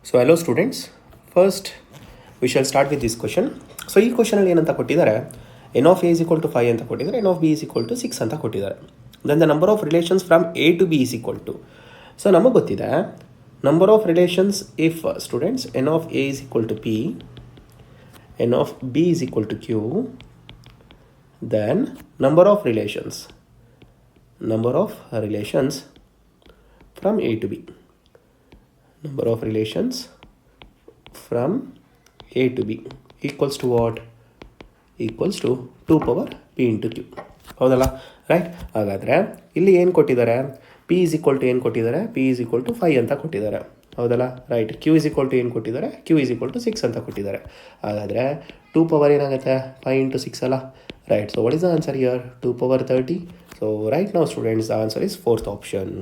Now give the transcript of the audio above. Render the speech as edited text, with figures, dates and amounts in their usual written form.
So hello students, first we shall start with this question. So ಈ ಕ್ವಶನಲ್ಲಿ ಏನಂತ ಕೊಟ್ಟಿದ್ದಾರೆ, n of a is equal to 5 ಅಂತ ಕೊಟ್ಟಿದ್ದಾರೆ, n of b is equal to 6 ಅಂತ ಕೊಟ್ಟಿದ್ದಾರೆ. Then the number of relations from a to b is equal to. So ನಮಗೆ ಗೊತ್ತಿದೆ number of relations if students n of a is equal to p, n of b is equal to q, then number of relations from a to b. Number of relations from a to b equals to what? Equals to 2 power p into q. ಹೌದಲ್ಲ, right? ಹಾಗಾದರೆ ಇಲ್ಲಿ ಏನು ಕೊಟ್ಟಿದ್ದಾರೆ? p is equal to ಏನು ಕೊಟ್ಟಿದ್ದಾರೆ? p is equal to 5 ಅಂತ ಕೊಟ್ಟಿದ್ದಾರೆ. ಹೌದಲ್ಲ, right? q is equal to ಏನು ಕೊಟ್ಟಿದ್ದಾರೆ? q is equal to 6 ಅಂತ ಕೊಟ್ಟಿದ್ದಾರೆ. ಹಾಗಾದರೆ 2 ಪವರ್ ಏನಾಗುತ್ತೆ? 5 into 6 ಅಲ್ಲ, right? So what is the answer here? 2 power 30. So right ನಾವು students the answer is fourth option.